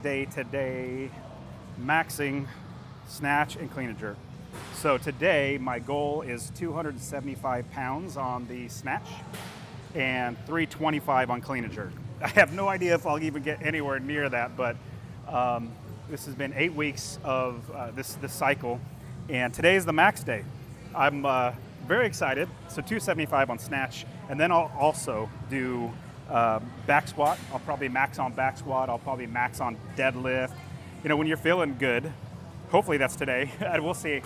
Day today, maxing snatch and clean and jerk. So today my goal is 275 pounds on the snatch and 325 on clean and jerk. I have no idea if I'll even get anywhere near that, but this has been 8 weeks of this cycle, and today is the max day. I'm very excited. So 275 on snatch, and then I'll also do back squat. I'll probably max on back squat. I'll probably max on deadlift. You know, when you're feeling good, hopefully that's today, and we'll see.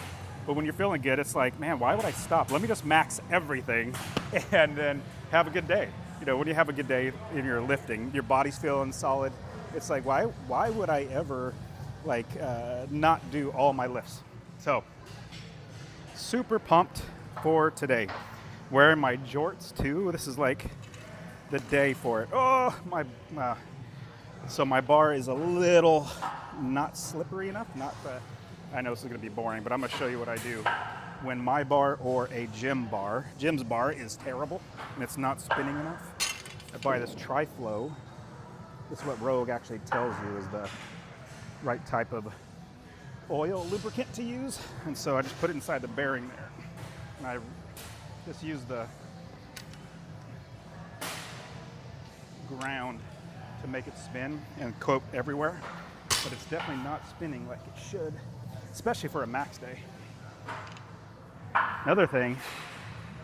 But when you're feeling good, it's like, man, why would I stop? Let me just max everything and then have a good day. You know, when you have a good day in your lifting, your body's feeling solid. It's like, why would I ever not do all my lifts? So, super pumped for today. Wearing my jorts too. This is like the day for it. Oh, so my bar is a little not slippery enough. I know this is going to be boring, but I'm going to show you what I do when my bar or a Jim's bar is terrible and it's not spinning enough. I buy this Tri-Flow. This is what Rogue actually tells you is the right type of oil lubricant to use, and so I just put it inside the bearing there, and I just use the ground to make it spin and coat everywhere, but it's definitely not spinning like it should, especially for a max day. Another thing,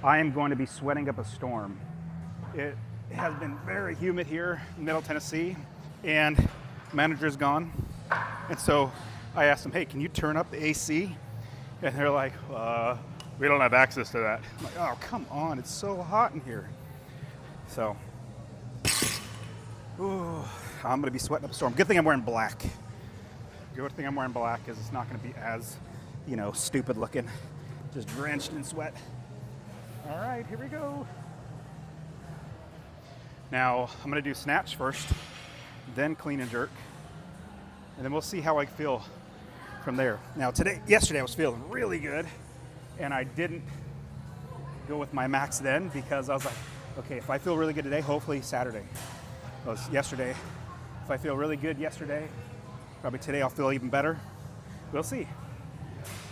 I am going to be sweating up a storm. It has been very humid here in Middle Tennessee, and manager's gone, and so I asked them, hey, can you turn up the AC? And they're like, we don't have access to that. I'm like, oh, come on, it's so hot in here. So, I'm gonna be sweating up a storm. Good thing I'm wearing black. Good thing I'm wearing black because it's not gonna be as, stupid looking, just drenched in sweat. All right, here we go. Now, I'm gonna do snatch first, then clean and jerk, and then we'll see how I feel from there. Now yesterday I was feeling really good, and I didn't go with my max then because I was like, okay, if I feel really good today, hopefully Saturday. Because yesterday, if I feel really good yesterday, probably today I'll feel even better. We'll see.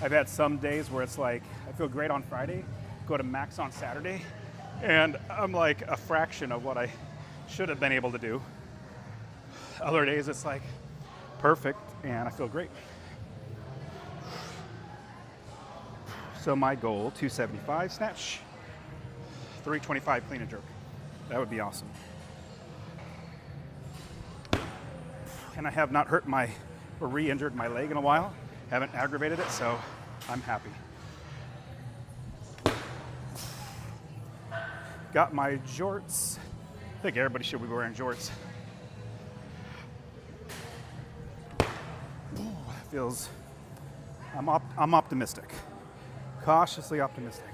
I've had some days where it's like, I feel great on Friday, go to max on Saturday, and I'm like a fraction of what I should have been able to do. Other days it's like perfect, and I feel great. So my goal, 275 snatch, 325 clean and jerk. That would be awesome. And I have not hurt or re-injured my leg in a while. Haven't aggravated it, so I'm happy. Got my jorts. I think everybody should be wearing jorts. Feels, I'm optimistic. Cautiously optimistic.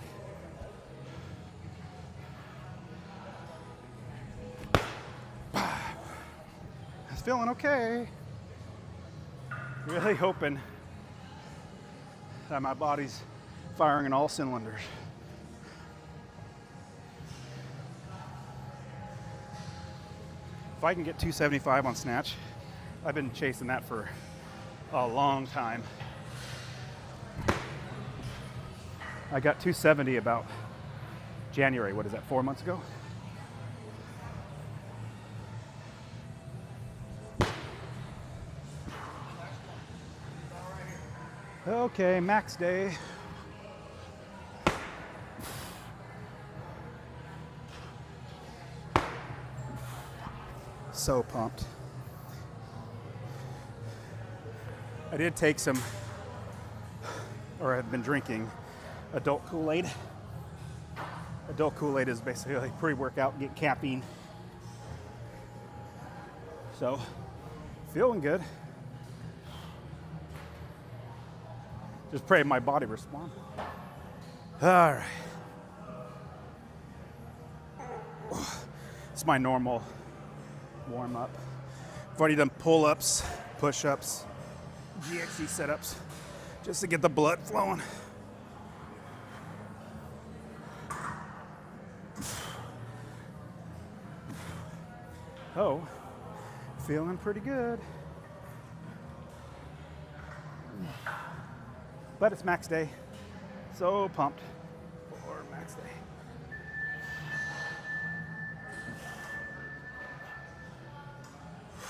It's feeling okay. Really hoping that my body's firing in all cylinders. If I can get 275 on snatch, I've been chasing that for a long time. I got 270 about January, what is that, 4 months ago? Okay, max day. So pumped. I did take some, or I've been drinking adult Kool-Aid. Adult Kool-Aid is basically like pre-workout, get caffeine. So, feeling good. Just pray my body respond. All right. It's my normal warm up. I've already done pull-ups, push-ups, GXC setups, just to get the blood flowing. Oh, feeling pretty good. but it's max day. So pumped for max day.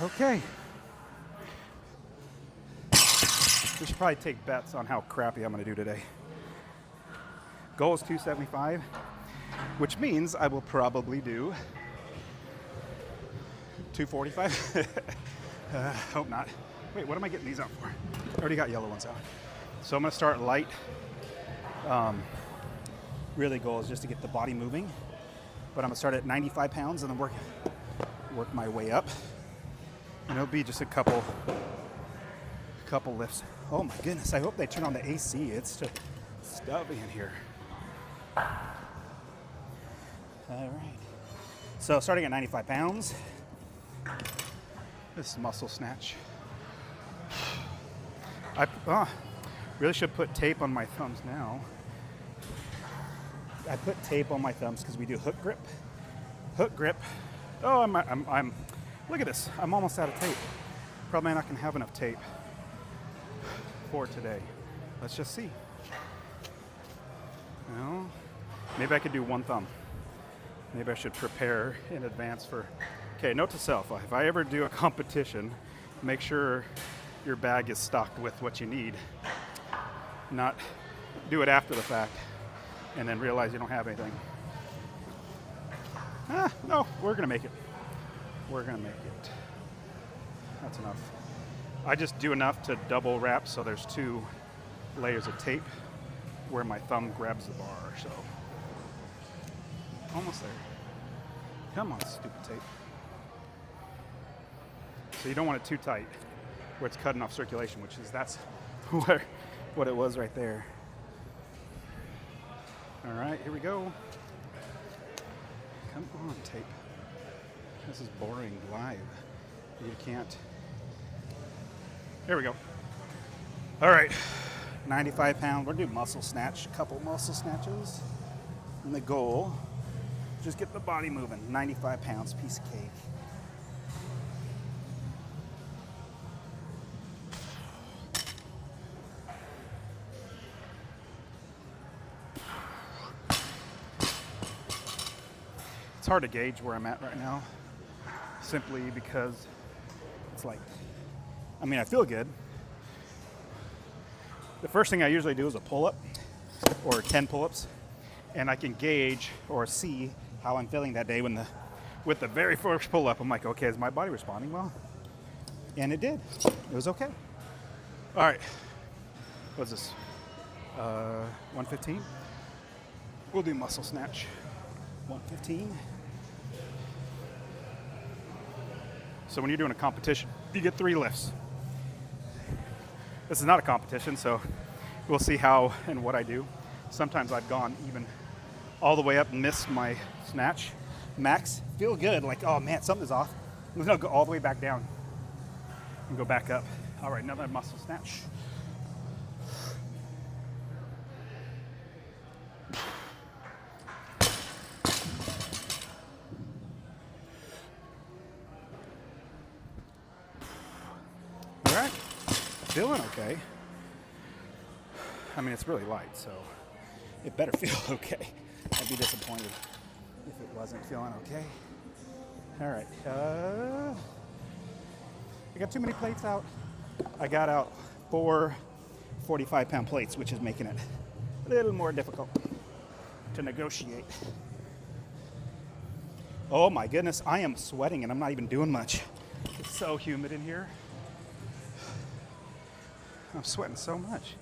Okay. We should probably take bets on how crappy I'm gonna do today. Goal is 275, which means I will probably do 245. Hope not. Wait, what am I getting these out for? I already got yellow ones out. So I'm gonna start light. Really goal is just to get the body moving, but I'm gonna start at 95 pounds and then work my way up. And it'll be just a couple lifts. Oh my goodness, I hope they turn on the AC. It's just stuffy in here. All right. So starting at 95 pounds, this is muscle snatch. I really should put tape on my thumbs now. I put tape on my thumbs because we do hook grip. Hook grip. Oh, I'm look at this. I'm almost out of tape. Probably not gonna have enough tape for today. Let's just see. Well, maybe I could do one thumb. Maybe I should prepare in advance for, okay, note to self, if I ever do a competition, make sure your bag is stocked with what you need. Not do it after the fact and then realize you don't have anything. No, we're gonna make it. We're gonna make it. That's enough. I just do enough to double wrap so there's 2 layers of tape where my thumb grabs the bar, so. Almost there. Come on, stupid tape. So you don't want it too tight where it's cutting off circulation, that's what it was right there. All right, here we go. Come on, tape. This is boring live. You can't. There we go. All right, 95 pounds. We're gonna do muscle snatch, a couple muscle snatches. And the goal, just get the body moving. 95 pounds, piece of cake. It's hard to gauge where I'm at right now, simply because it's like, I feel good. The first thing I usually do is a pull-up or 10 pull-ups, and I can gauge or see how I'm feeling that day with the very first pull-up. I'm like, okay, is my body responding well? And it did. It was okay. All right, what's this? 115? We'll do muscle snatch. 115. So when you're doing a competition, you get 3 lifts. This is not a competition, so we'll see how and what I do. Sometimes I've gone even all the way up and missed my snatch. Max, feel good, like, oh man, something's off. Then I'll go all the way back down and go back up. All right, another muscle snatch. All right, feeling okay. It's really light, so it better feel okay. I'd be disappointed if it wasn't feeling okay. All right, I got too many plates out. I got out 4 45-pound plates, which is making it a little more difficult to negotiate. Oh my goodness, I am sweating and I'm not even doing much. It's so humid in here. I'm sweating so much.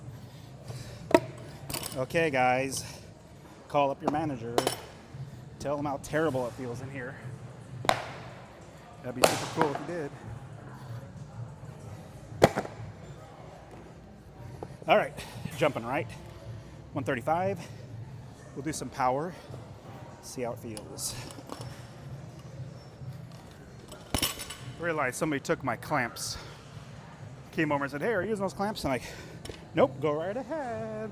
Okay, guys, call up your manager. Tell them how terrible it feels in here. That'd be super cool if you did. All right, jumping right. 135. We'll do some power. See how it feels. Realized somebody took my clamps. Came over and said, hey, are you using those clamps? And I'm like, nope, go right ahead.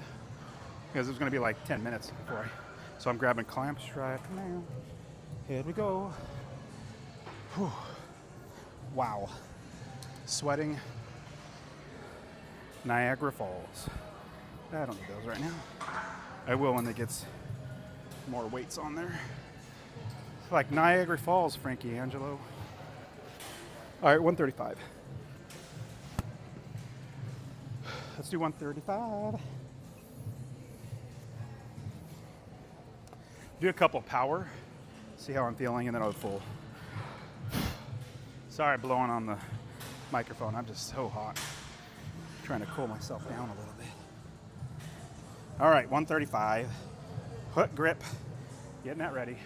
Because it was gonna be like 10 minutes before so I'm grabbing clamps right now. Here we go. Whew. Wow. Sweating Niagara Falls. I don't need those right now. I will when it gets more weights on there. It's like Niagara Falls, Frankie Angelo. All right, 135. Let's do 135. Do a couple power, see how I'm feeling, and then I'll full. Sorry, blowing on the microphone. I'm just so hot. I'm trying to cool myself down a little bit. All right, 135. Hook grip. Getting that ready.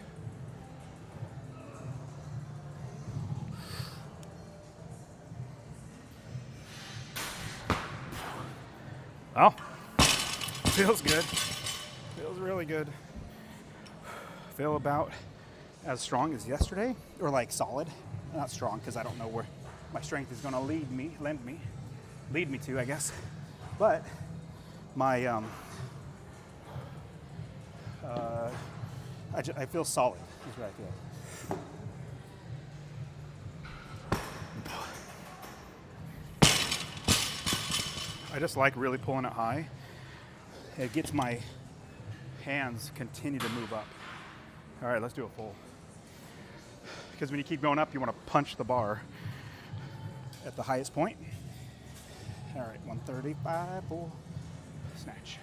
Oh, feels good. Feels really good. Feel about as strong as yesterday, or like solid. Not strong because I don't know where my strength is going to lead me to, I guess. But my I feel solid. Is what I feel. I just like really pulling it high. It gets my hands continue to move up. All right, let's do a full. Because when you keep going up, you want to punch the bar at the highest point. All right, 135, full snatch.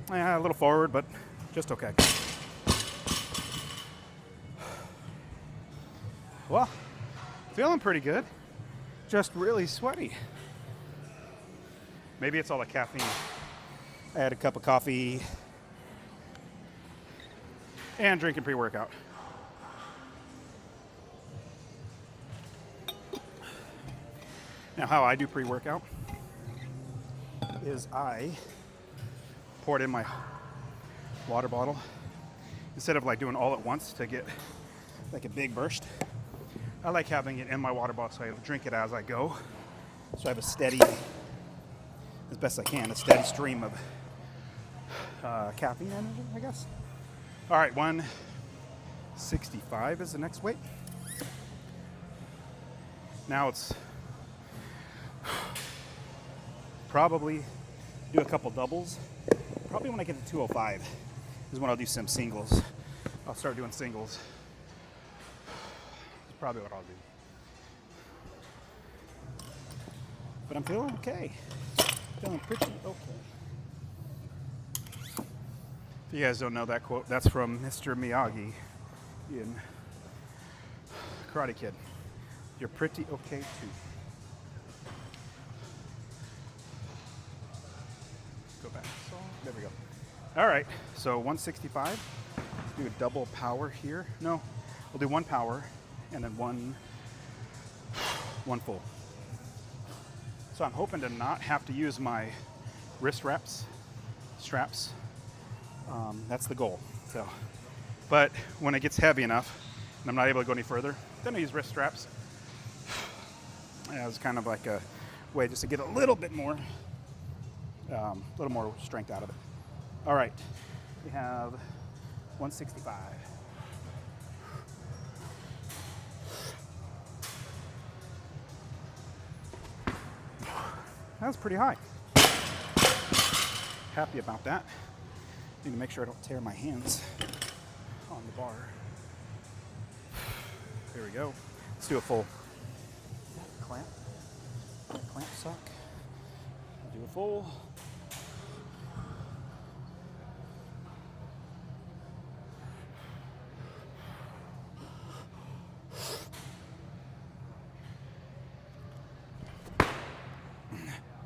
Yeah, a little forward, but just okay. Well, feeling pretty good. Just really sweaty. Maybe it's all the caffeine. I had a cup of coffee and drinking pre-workout. Now, how I do pre-workout is I pour it in my water bottle instead of like doing all at once to get like a big burst. I like having it in my water bottle so I drink it as I go. So I have a steady, as best I can, a steady stream of caffeine energy, I guess. All right, 165 is the next weight. Now it's probably do a couple doubles. Probably when I get to 205 is when I'll do some singles. I'll start doing singles. That's probably what I'll do. But I'm feeling okay. Feeling pretty okay. If you guys don't know that quote, that's from Mr. Miyagi in Karate Kid. You're pretty okay too. Go back. There we go. All right, so 165. Let's do a double power here. No, we'll do one power and then one full. So I'm hoping to not have to use my wrist straps. That's the goal. So, but when it gets heavy enough and I'm not able to go any further, then I use wrist straps. As kind of like a way just to get a little bit more, strength out of it. All right, we have 165. That's pretty high. Happy about that. Need to make sure I don't tear my hands on the bar. Here we go. Let's do a full. Clamp. Clamp suck. Do a full.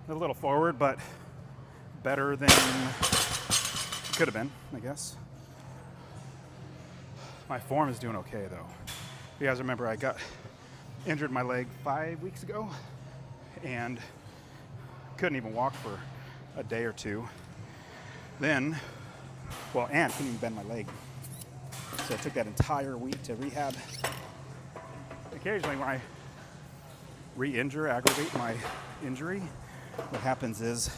A little forward, but better than it could have been, I guess. My form is doing okay, though. If you guys remember, I got injured my leg 5 weeks ago and couldn't even walk for a day or two. Then, and couldn't even bend my leg. So I took that entire week to rehab. Occasionally when I aggravate my injury, what happens is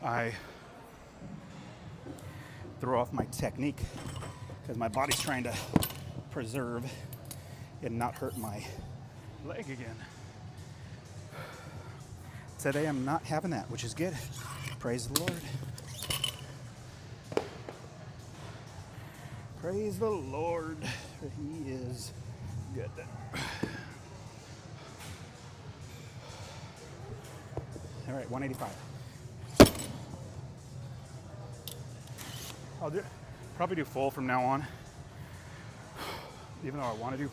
I throw off my technique because my body's trying to preserve and not hurt my leg again. Today I'm not having that, which is good. Praise the Lord. Praise the Lord. He is good. All right, 185. I'll probably do full from now on. Even though I want to do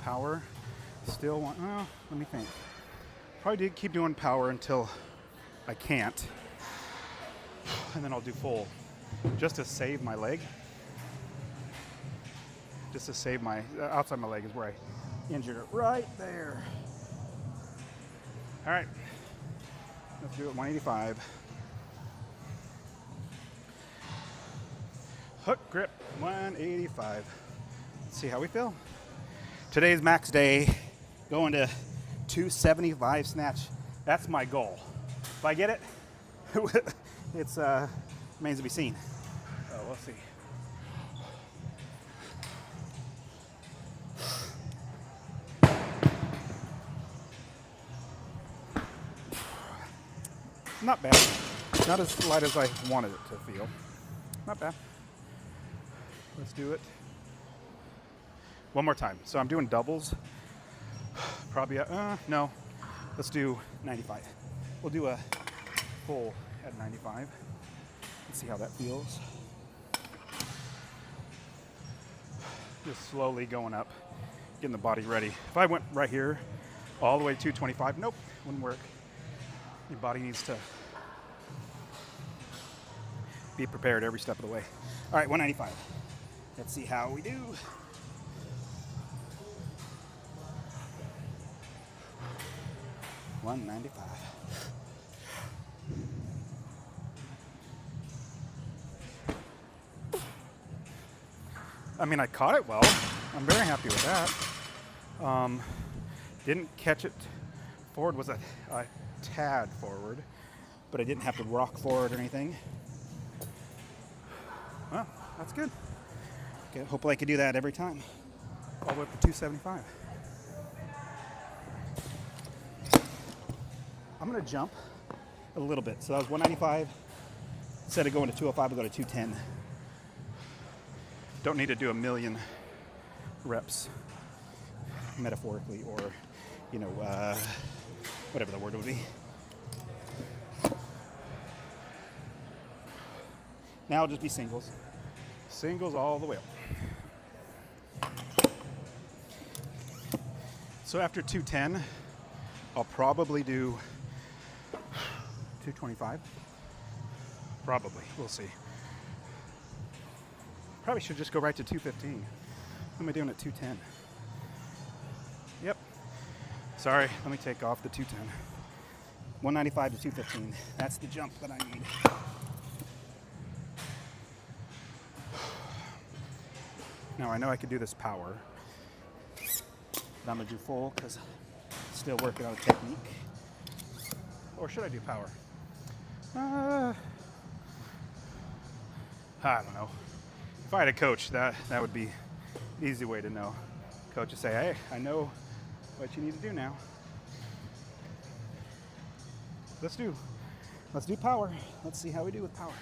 power, still want, let me think. Probably keep doing power until I can't. And then I'll do full, just to save my leg. Just to save my, outside my leg is where I injured it, right there. All right, let's do it, 185. Hook grip, 185. Let's see how we feel. Today's max day, going to 275 snatch. That's my goal. If I get it, it's remains to be seen. So we'll see. Not bad. Not as light as I wanted it to feel. Not bad. Let's do it one more time. So I'm doing doubles. Probably, no. Let's do 95. We'll do a full at 95. Let's see how that feels. Just slowly going up, getting the body ready. If I went right here, all the way to 225, nope, wouldn't work. Your body needs to be prepared every step of the way. All right, 195. Let's see how we do. $195. I mean, I caught it well. I'm very happy with that. Didn't catch it forward, was a tad forward, but I didn't have to rock forward or anything. Well, that's good. Okay, hopefully I could do that every time. All the way up to 275. I'm gonna jump a little bit. So that was 195. Instead of going to 205, I'll go to 210. Don't need to do a million reps, metaphorically, or, you know, whatever the word would be. Now it'll just be singles. Singles all the way up. So after 210, I'll probably do 225. Probably, we'll see. Probably should just go right to 215. What am I doing at 210? Yep. Sorry, let me take off the 210. 195 to 215. That's the jump that I need. Now I know I could do this power, but I'm gonna do full because I'm still working on a technique. Or should I do power? I don't know. If I had a coach, that would be an easy way to know. Coach would say, hey, I know what you need to do now. Let's do power. Let's see how we do with power.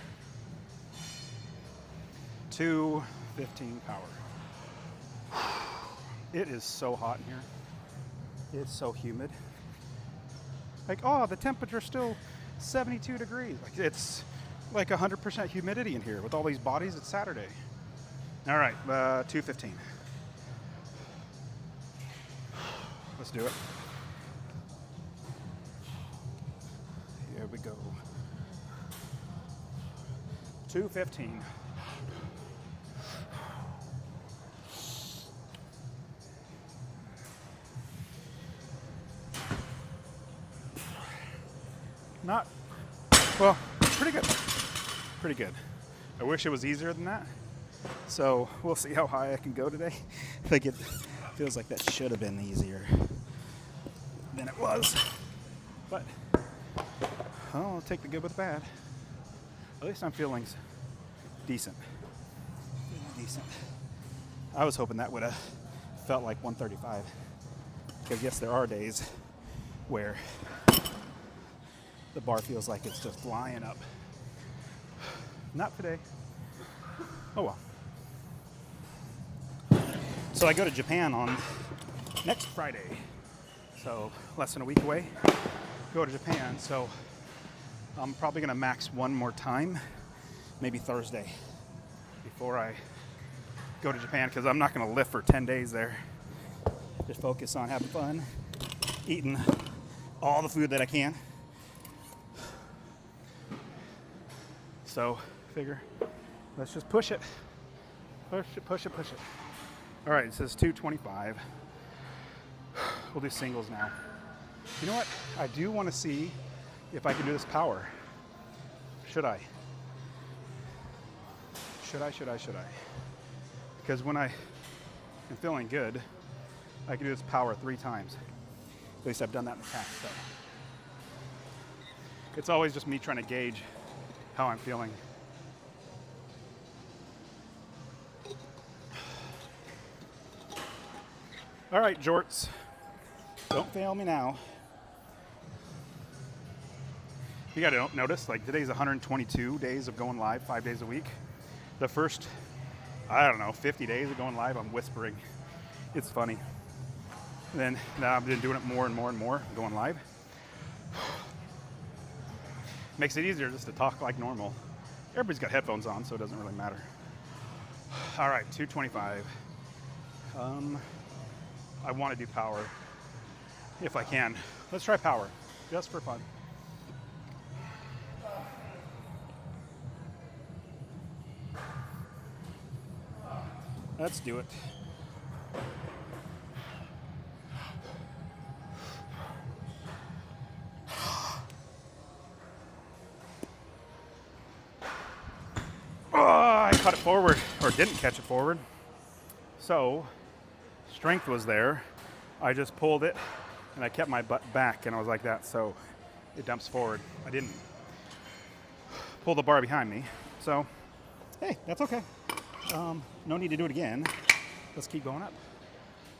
215 power. It is so hot in here. It's so humid. Like, oh, the temperature's still 72 degrees. Like, it's like 100% humidity in here with all these bodies. It's Saturday. All right, 215. Let's do it. Here we go. 215. Not, well, pretty good. Pretty good. I wish it was easier than that. So we'll see how high I can go today. I think it feels like that should have been easier than it was. But I'll take the good with the bad. At least I'm feeling decent. Decent. I was hoping that would have felt like 135. Because yes, there are days where the bar feels like it's just flying up. Not today. Oh well. So I go to Japan on next Friday. So less than a week away. Go to Japan. So I'm probably gonna max one more time, maybe Thursday, before I go to Japan, because I'm not gonna lift for 10 days there. Just focus on having fun, eating all the food that I can. So figure, let's just push it. Push it, push it, push it. All right, it says 225. We'll do singles now. You know what? I do want to see if I can do this power. Should I? Should I? Because when I am feeling good, I can do this power 3 times. At least I've done that in the past. So it's always just me trying to gauge how I'm feeling. All right, jorts, don't fail me now. You gotta notice, like today's 122 days of going live, 5 days a week. The first, I don't know, 50 days of going live, I'm whispering. It's funny. And then now I've been doing it more and more and more, going live. Makes it easier just to talk like normal. Everybody's got headphones on, so it doesn't really matter. All right, 225. I want to do power if I can. Let's try power, just for fun. Let's do it. Oh, I caught it forward, or didn't catch it forward. So, strength was there. I just pulled it, and I kept my butt back, and I was like that, so it dumps forward. I didn't pull the bar behind me, so hey, that's okay. No need to do it again. Let's keep going up.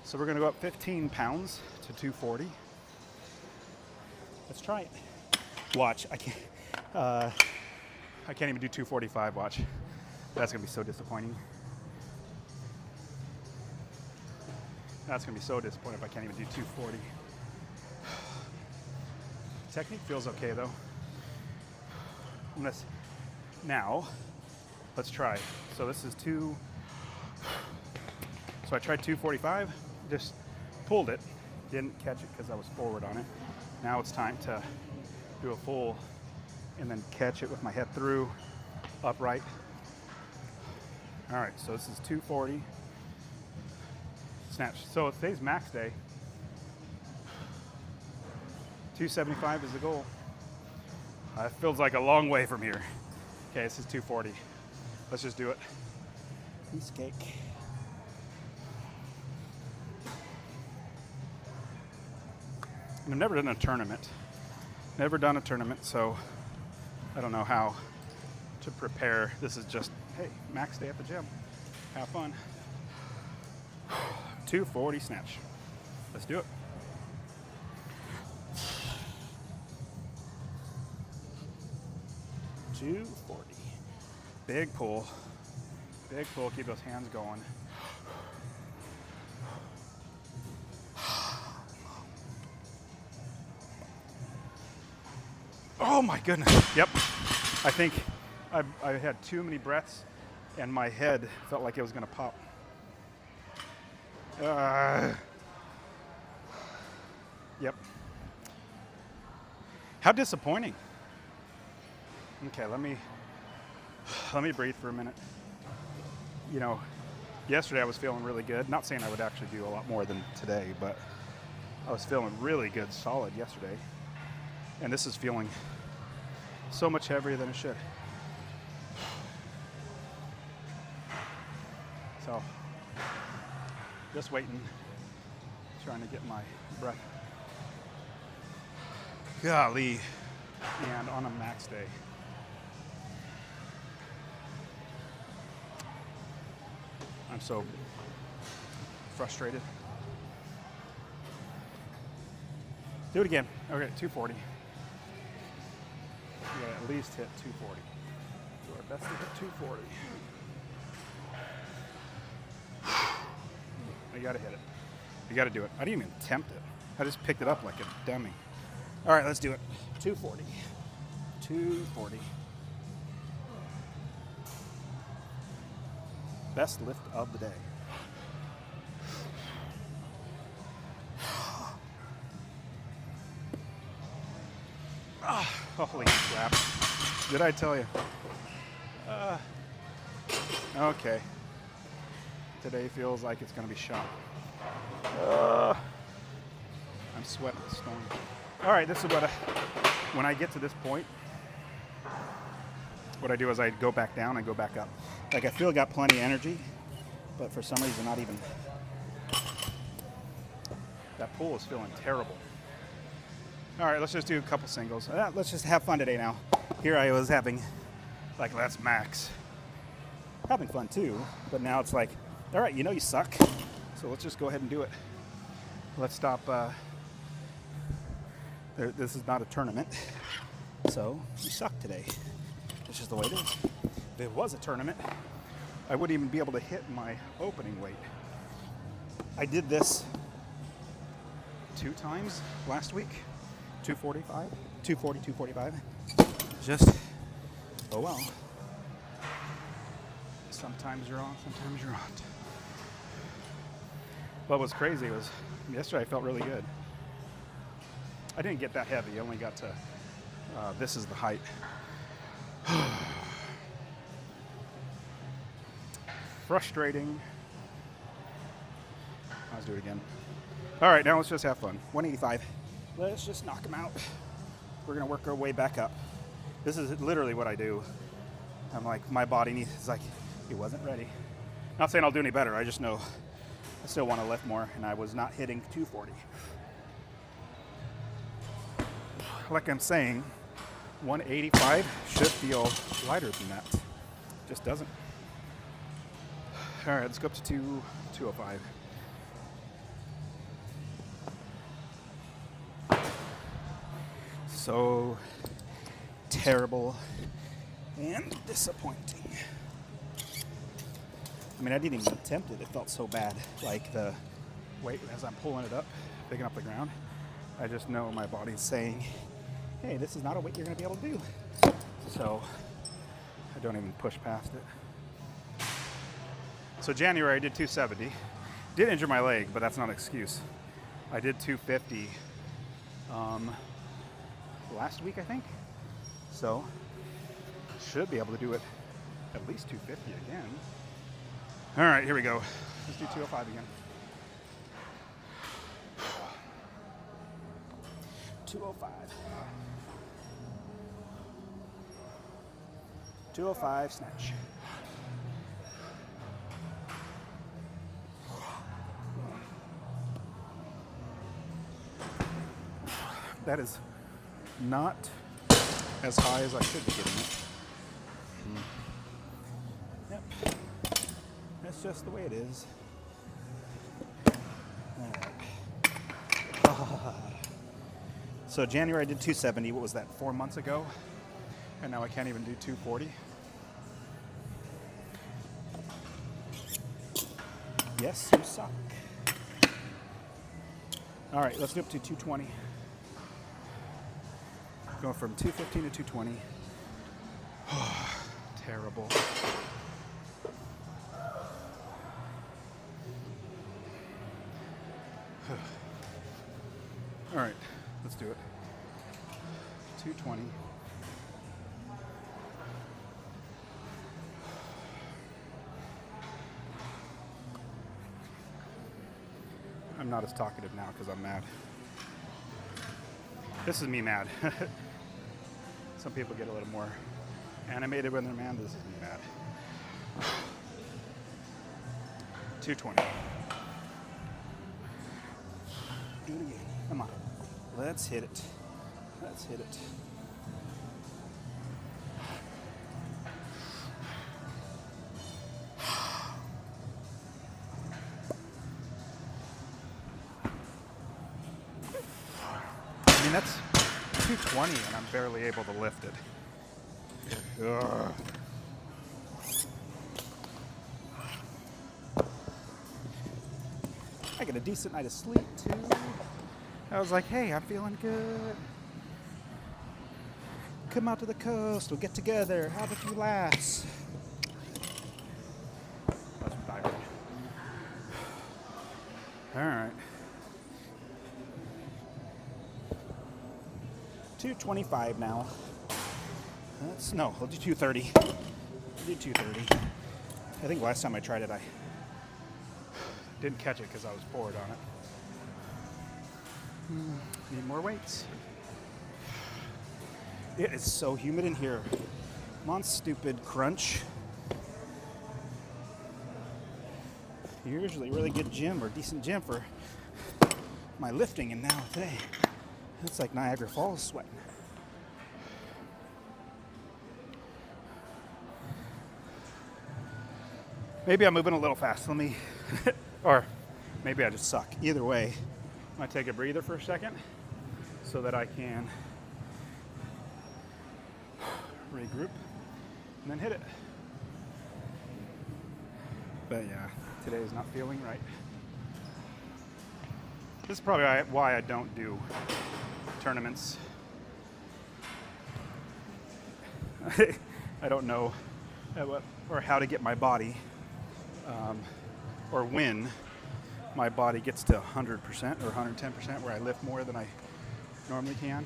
So we're gonna go up 15 pounds to 240. Let's try it. Watch, I can't even do 245, watch. That's gonna be so disappointing. That's gonna be so disappointing if I can't even do 240. Technique feels okay though. Now, let's try. So this is so I tried 245, just pulled it, didn't catch it because I was forward on it. Now it's time to do a full and then catch it with my head through, upright. All right, so this is 240. Snatch. So today's max day. 275 is the goal. It feels like a long way from here. Okay, this is 240. Let's just do it. Piece of cake. And I've never done a tournament. Never done a tournament, so I don't know how to prepare. This is just, hey, max day at the gym. Have fun. 240 snatch. Let's do it. $240. Big pull. Big pull. Keep those hands going. Oh my goodness. Yep. I think I had too many breaths and my head felt like it was going to pop. Yep. How disappointing. Okay, let me breathe for a minute. You know, yesterday I was feeling really good. Not saying I would actually do a lot more than today, but I was feeling really good, solid yesterday. And this is feeling so much heavier than it should. So, just waiting, trying to get my breath. Golly. And on a max day. I'm so frustrated. Do it again. Okay, 240. We gotta at least hit 240. Do our best to hit 240. You gotta hit it. You gotta do it. I didn't even attempt it. I just picked it up like a dummy. All right, let's do it. 240. 240. Best lift of the day. Holy crap. Did I tell you? Okay. Today feels like it's going to be shot. I'm sweating the storm. All right, this is when I get to this point, what I do is I go back down and go back up. Like I feel I got plenty of energy, but for some reason not even. That pull is feeling terrible. All right, let's just do a couple singles. Let's just have fun today now. Here I was having, like, that's max. Having fun too, but now it's like, all right, you know you suck, so let's just go ahead and do it. Let's stop. This is not a tournament, so you suck today. It's just the way it is. If it was a tournament, I wouldn't even be able to hit my opening weight. I did this 2 times last week. 245, 240, 245. Just, oh well. Sometimes you're on, sometimes you're not. What was crazy was yesterday I felt really good. I didn't get that heavy. I only got to, this is the height. Frustrating. Let's do it again. All right, now let's just have fun. 185. Let's just knock them out. We're gonna work our way back up. This is literally what I do. I'm like, my body needs, it's like, it wasn't ready. Not saying I'll do any better, I just know I still want to lift more, and I was not hitting 240. Like I'm saying, 185 should feel lighter than that. Just doesn't. All right, let's go up to 205. So terrible and disappointing. I mean, I didn't even attempt it. It felt so bad. Like the weight as I'm pulling it up, picking up the ground, I just know my body's saying, hey, this is not a weight you're gonna be able to do. So I don't even push past it. So January I did 270. Did injure my leg, but that's not an excuse. I did 250 last week, I think. So should be able to do it at least 250 again. All right, here we go. Let's do 205 again. 205. 205 snatch. That is not as high as I should be getting it. Yep. That's just the way it is. All right. So January I did 270. What was that, 4 months ago? And now I can't even do 240. Yes, you suck. All right, let's do up to 220. Going from 215 to 220. Terrible. All right, let's do it. 220. I'm not as talkative now because I'm mad. This is me mad. Some people get a little more animated when they're mad. This is me mad. 220. Do it again. Come on. Let's hit it. Let's hit it. mean, that's 220 and I'm barely able to lift it. Ugh. I get a decent night of sleep too. I was like, hey, I'm feeling good. Come out to the coast, we'll get together, have a few laughs. That's tired. All right. 225 now. I'll do 230. I'll do 230. I think last time I tried it, I didn't catch it because I was bored on it. Need more weights. It is so humid in here. I'm on stupid crunch. Usually really good gym or decent gym for my lifting, and now today, it's like Niagara Falls sweating. Maybe I'm moving a little fast. Let me, or maybe I just suck. Either way, I'm gonna take a breather for a second so that I can regroup and then hit it. But yeah, today is not feeling right. This is probably why I don't do tournaments. I don't know what or how to get my body or when my body gets to 100% or 110% where I lift more than I normally can.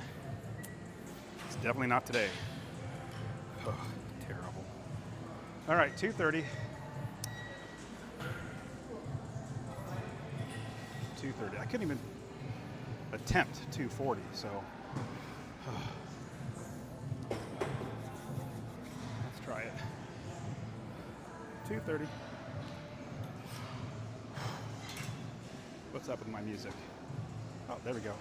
It's definitely not today. Oh, terrible. All right, 230. 230. I couldn't even attempt 240, so let's try it. 230. What's up with my music? Oh, there we go.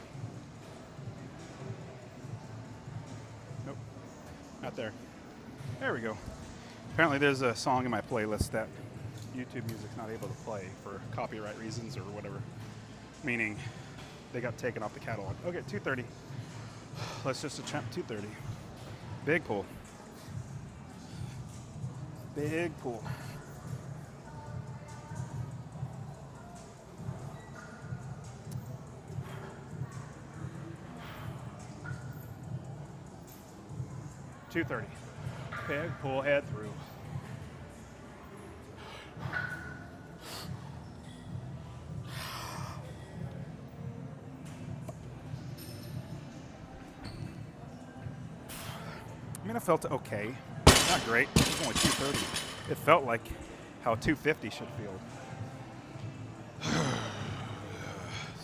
Nope, not there. There we go. Apparently there's a song in my playlist that YouTube Music's not able to play for copyright reasons or whatever. Meaning they got taken off the catalog. Okay, 230. Let's just attempt 230. Big pull. Big pull. $230. Big pull, head through. I mean, it felt okay. Not great. It was only 230. It felt like how 250 should feel.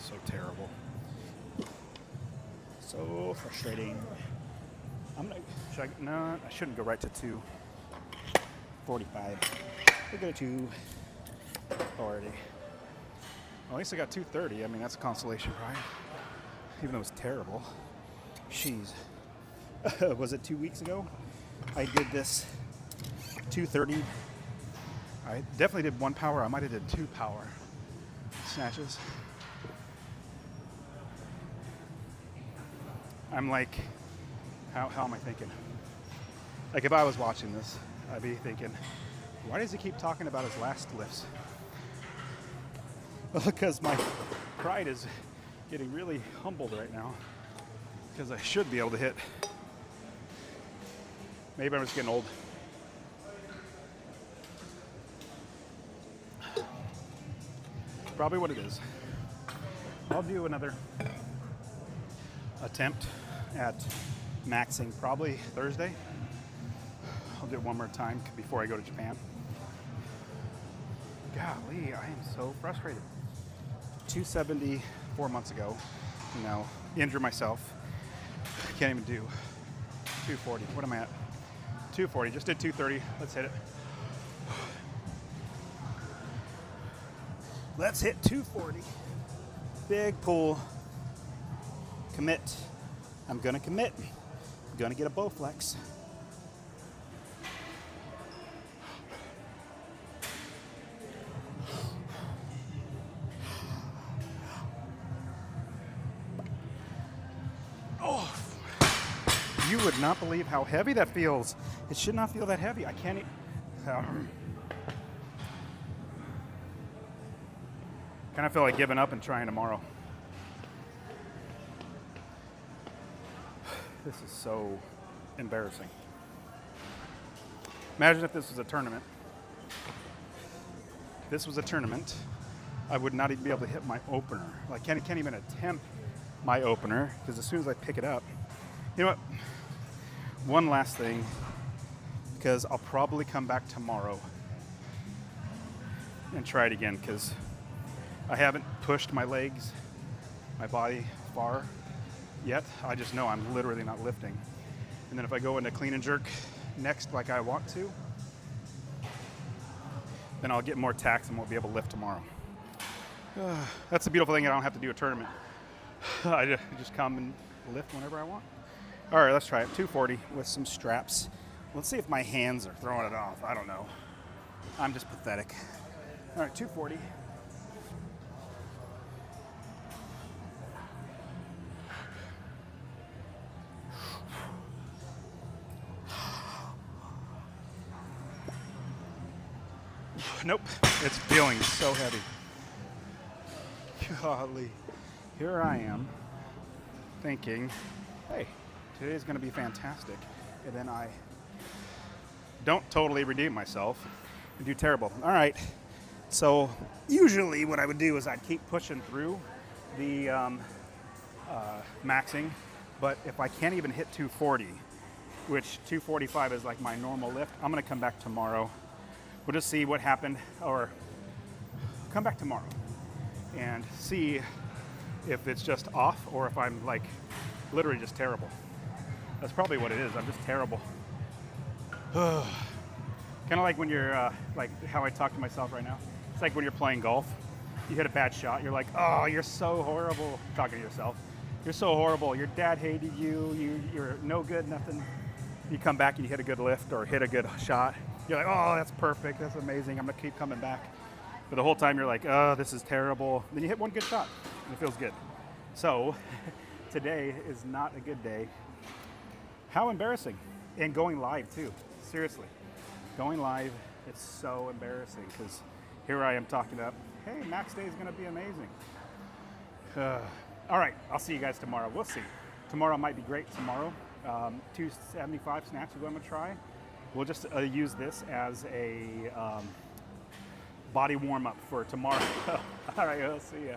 So terrible. So frustrating. I shouldn't go right to 245. We'll go to 240. Well, at least I got 230. I mean, that's a consolation prize. Even though it was terrible. Jeez. Was it 2 weeks ago? I did this 230. I definitely did 1 power. I might have did 2 power snatches. I'm like, how am I thinking? Like if I was watching this, I'd be thinking, why does he keep talking about his last lifts? Well, because my pride is getting really humbled right now because I should be able to hit. Maybe I'm just getting old. Probably what it is. I'll do another attempt at maxing probably Thursday. I'll do it one more time before I go to Japan. Golly, I am so frustrated. 270 4 months ago, injured myself. Can't even do 240. What am I at? 240, just did 230. Let's hit it. Let's hit 240. Big pull. Commit. I'm gonna commit. I'm gonna get a Bowflex. You would not believe how heavy that feels. It should not feel that heavy. I can't kind of feel like giving up and trying tomorrow. This is so embarrassing. Imagine if this was a tournament. If this was a tournament, I would not even be able to hit my opener. Like, can't even attempt my opener, because as soon as I pick it up, you know what? One last thing, because I'll probably come back tomorrow and try it again, because I haven't pushed my legs, my body far yet. I just know I'm literally not lifting. And then if I go into clean and jerk next like I want to, then I'll get more tax and won't be able to lift tomorrow. That's the beautiful thing, I don't have to do a tournament. I just come and lift whenever I want. All right, let's try it. 240 with some straps. Let's see if my hands are throwing it off. I don't know. I'm just pathetic. All right, 240. Nope, it's feeling so heavy. Golly, here I am thinking, hey, today's gonna be fantastic. And then I don't totally redeem myself and do terrible. All right, so usually what I would do is I'd keep pushing through the maxing, but if I can't even hit 240, which 245 is like my normal lift, I'm gonna come back tomorrow. We'll just see what happened, or come back tomorrow and see if it's just off or if I'm like literally just terrible. That's probably what it is. I'm just terrible. Kind of like when you're, like how I talk to myself right now. It's like when you're playing golf. You hit a bad shot. You're like, oh, you're so horrible. Talking to yourself. You're so horrible. Your dad hated you. You're no good, nothing. You come back and you hit a good lift or hit a good shot. You're like, oh, that's perfect. That's amazing. I'm going to keep coming back. But the whole time you're like, oh, this is terrible. Then you hit one good shot and it feels good. So today is not a good day. How embarrassing. And going live too. Seriously. Going live, it's so embarrassing because here I am talking up, hey, max day is going to be amazing. All right, I'll see you guys tomorrow. We'll see. Tomorrow might be great tomorrow. 275 snatch is what I'm going to try. We'll just use this as a body warm-up for tomorrow. All right, I'll see ya.